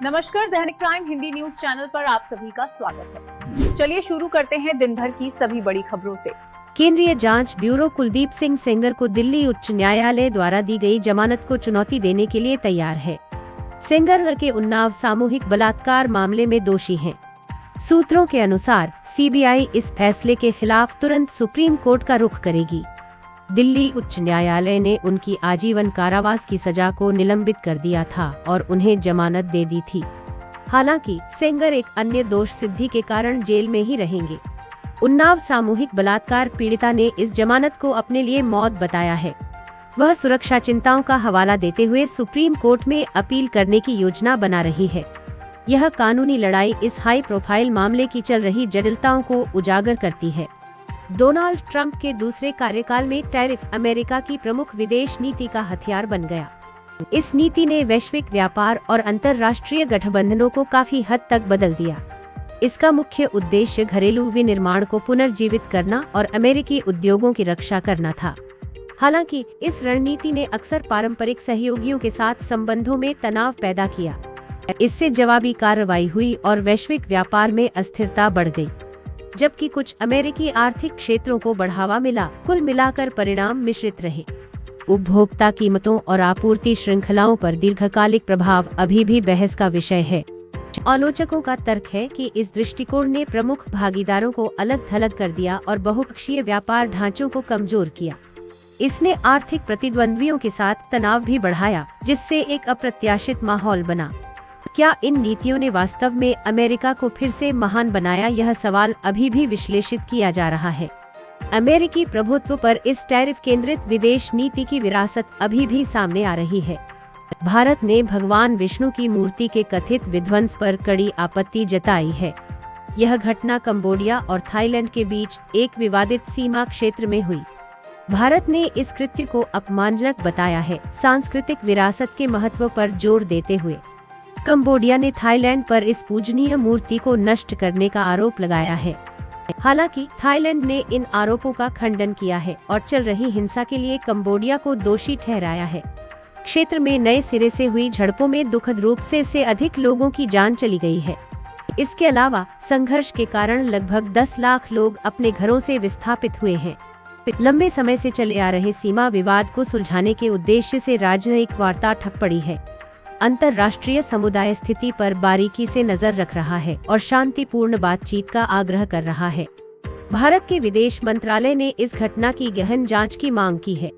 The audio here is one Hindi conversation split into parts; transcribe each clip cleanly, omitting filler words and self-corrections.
नमस्कार, दैनिक प्राइम हिंदी न्यूज चैनल पर आप सभी का स्वागत है। चलिए शुरू करते हैं दिन भर की सभी बड़ी खबरों से। केंद्रीय जांच ब्यूरो कुलदीप सिंह सेंगर को दिल्ली उच्च न्यायालय द्वारा दी गई जमानत को चुनौती देने के लिए तैयार है। सेंगर के उन्नाव सामूहिक बलात्कार मामले में दोषी हैं। सूत्रों के अनुसार सीबीआई इस फैसले के खिलाफ तुरंत सुप्रीम कोर्ट का रुख करेगी। दिल्ली उच्च न्यायालय ने उनकी आजीवन कारावास की सजा को निलंबित कर दिया था और उन्हें जमानत दे दी थी। हालांकि सेंगर एक अन्य दोष सिद्धि के कारण जेल में ही रहेंगे। उन्नाव सामूहिक बलात्कार पीड़िता ने इस जमानत को अपने लिए मौत बताया है। वह सुरक्षा चिंताओं का हवाला देते हुए सुप्रीम कोर्ट में अपील करने की योजना बना रही है। यह कानूनी लड़ाई इस हाई प्रोफाइल मामले की चल रही जटिलताओं को उजागर करती है। डोनाल्ड ट्रंप के दूसरे कार्यकाल में टैरिफ अमेरिका की प्रमुख विदेश नीति का हथियार बन गया। इस नीति ने वैश्विक व्यापार और अंतर्राष्ट्रीय गठबंधनों को काफी हद तक बदल दिया। इसका मुख्य उद्देश्य घरेलू विनिर्माण को पुनर्जीवित करना और अमेरिकी उद्योगों की रक्षा करना था। हालांकि इस रणनीति ने अक्सर पारंपरिक सहयोगियों के साथ संबंधों में तनाव पैदा किया। इससे जवाबी कार्रवाई हुई और वैश्विक व्यापार में अस्थिरता बढ़ गई, जबकि कुछ अमेरिकी आर्थिक क्षेत्रों को बढ़ावा मिला। कुल मिलाकर परिणाम मिश्रित रहे। उपभोक्ता कीमतों और आपूर्ति श्रृंखलाओं पर दीर्घकालिक प्रभाव अभी भी बहस का विषय है। आलोचकों का तर्क है कि इस दृष्टिकोण ने प्रमुख भागीदारों को अलग थलग कर दिया और बहुपक्षीय व्यापार ढांचों को कमजोर किया। इसने आर्थिक प्रतिद्वंद्वियों के साथ तनाव भी बढ़ाया, जिससे एक अप्रत्याशित माहौल बना। क्या इन नीतियों ने वास्तव में अमेरिका को फिर से महान बनाया? यह सवाल अभी भी विश्लेषित किया जा रहा है। अमेरिकी प्रभुत्व पर इस टैरिफ केंद्रित विदेश नीति की विरासत अभी भी सामने आ रही है। भारत ने भगवान विष्णु की मूर्ति के कथित विध्वंस पर कड़ी आपत्ति जताई है। यह घटना कंबोडिया और थाईलैंड के बीच एक विवादित सीमा क्षेत्र में हुई। भारत ने इस कृत्य को अपमानजनक बताया है, सांस्कृतिक विरासत के महत्व पर जोर देते हुए। कंबोडिया ने थाईलैंड पर इस पूजनीय मूर्ति को नष्ट करने का आरोप लगाया है। हालांकि थाईलैंड ने इन आरोपों का खंडन किया है और चल रही हिंसा के लिए कंबोडिया को दोषी ठहराया है। क्षेत्र में नए सिरे से हुई झड़पों में दुखद रूप से अधिक लोगों की जान चली गई है। इसके अलावा संघर्ष के कारण लगभग 10 लाख लोग अपने घरों से विस्थापित हुए हैं। लंबे समय से चले आ रहे सीमा विवाद को सुलझाने के उद्देश्य से राजनयिक वार्ता ठप पड़ी है। अंतर्राष्ट्रीय समुदाय स्थिति पर बारीकी से नजर रख रहा है और शांतिपूर्ण बातचीत का आग्रह कर रहा है। भारत के विदेश मंत्रालय ने इस घटना की गहन जांच की मांग की है।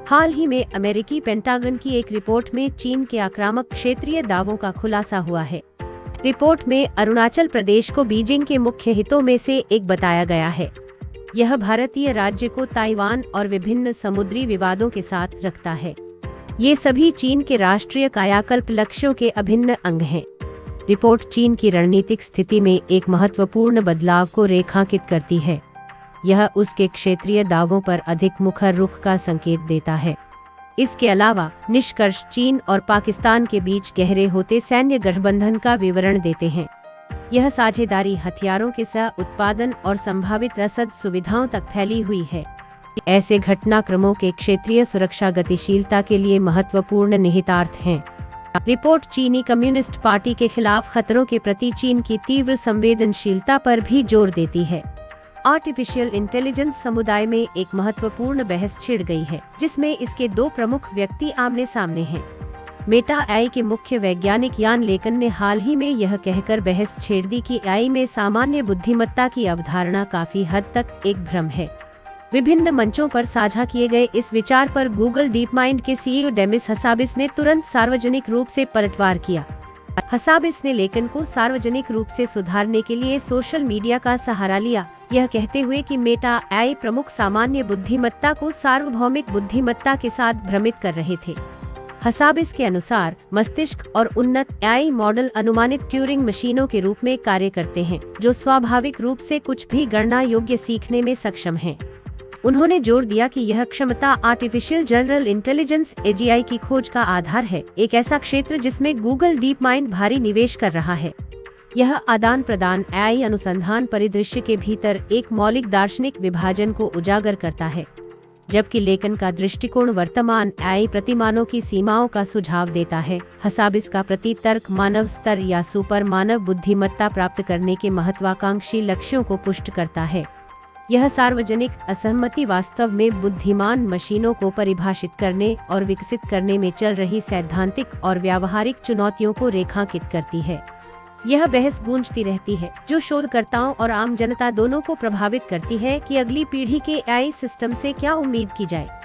हाल ही में अमेरिकी पेंटागन की एक रिपोर्ट में चीन के आक्रामक क्षेत्रीय दावों का खुलासा हुआ है। रिपोर्ट में अरुणाचल प्रदेश को बीजिंग के मुख्य हितों में से एक बताया गया है। यह भारतीय राज्य को ताइवान और विभिन्न समुद्री विवादों के साथ रखता है। ये सभी चीन के राष्ट्रीय कायाकल्प लक्ष्यों के अभिन्न अंग हैं। रिपोर्ट चीन की रणनीतिक स्थिति में एक महत्वपूर्ण बदलाव को रेखांकित करती है। यह उसके क्षेत्रीय दावों पर अधिक मुखर रुख का संकेत देता है। इसके अलावा निष्कर्ष चीन और पाकिस्तान के बीच गहरे होते सैन्य गठबंधन का विवरण देते हैं। यह साझेदारी हथियारों के सह उत्पादन और संभावित रसद सुविधाओं तक फैली हुई है। ऐसे घटनाक्रमों के क्षेत्रीय सुरक्षा गतिशीलता के लिए महत्वपूर्ण निहितार्थ हैं। रिपोर्ट चीनी कम्युनिस्ट पार्टी के खिलाफ खतरों के प्रति चीन की तीव्र संवेदनशीलता पर भी जोर देती है। आर्टिफिशियल इंटेलिजेंस समुदाय में एक महत्वपूर्ण बहस छिड़ गई है, जिसमें इसके दो प्रमुख व्यक्ति आमने सामने हैं। मेटा एआई के मुख्य वैज्ञानिक यान लेकन ने हाल ही में यह कहकर बहस छेड़ दी कि एआई में सामान्य बुद्धिमत्ता की अवधारणा काफी हद तक एक भ्रम है। विभिन्न मंचों पर साझा किए गए इस विचार पर गूगल डीप माइंड के सीईओ डेमिस हसाबिस ने तुरंत सार्वजनिक रूप से पलटवार किया। हसाबिस ने लेखन को सार्वजनिक रूप से सुधारने के लिए सोशल मीडिया का सहारा लिया, यह कहते हुए कि मेटा एआई प्रमुख सामान्य बुद्धिमत्ता को सार्वभौमिक बुद्धिमत्ता के साथ भ्रमित कर रहे थे। हसाबिस के अनुसार मस्तिष्क और उन्नत एआई मॉडल अनुमानित ट्यूरिंग मशीनों के रूप में कार्य करते हैं, जो स्वाभाविक रूप से कुछ भी गणना योग्य सीखने में सक्षम हैं। उन्होंने जोर दिया कि यह क्षमता आर्टिफिशियल जनरल इंटेलिजेंस एजीआई की खोज का आधार है, एक ऐसा क्षेत्र जिसमें गूगल डीप माइंड भारी निवेश कर रहा है। यह आदान प्रदान एआई अनुसंधान परिदृश्य के भीतर एक मौलिक दार्शनिक विभाजन को उजागर करता है। जबकि लेखन का दृष्टिकोण वर्तमान AI प्रतिमानों की सीमाओं का सुझाव देता है। हसाबिस का प्रतितर्क मानव स्तर या सुपर मानव बुद्धिमत्ता प्राप्त करने के महत्वाकांक्षी लक्ष्यों को पुष्ट करता है। यह सार्वजनिक असहमति वास्तव में बुद्धिमान मशीनों को परिभाषित करने और विकसित करने में चल रही सैद्धांतिक और व्यावहारिक चुनौतियों को रेखांकित करती है। यह बहस गूंजती रहती है, जो शोधकर्ताओं और आम जनता दोनों को प्रभावित करती है कि अगली पीढ़ी के AI सिस्टम से क्या उम्मीद की जाए।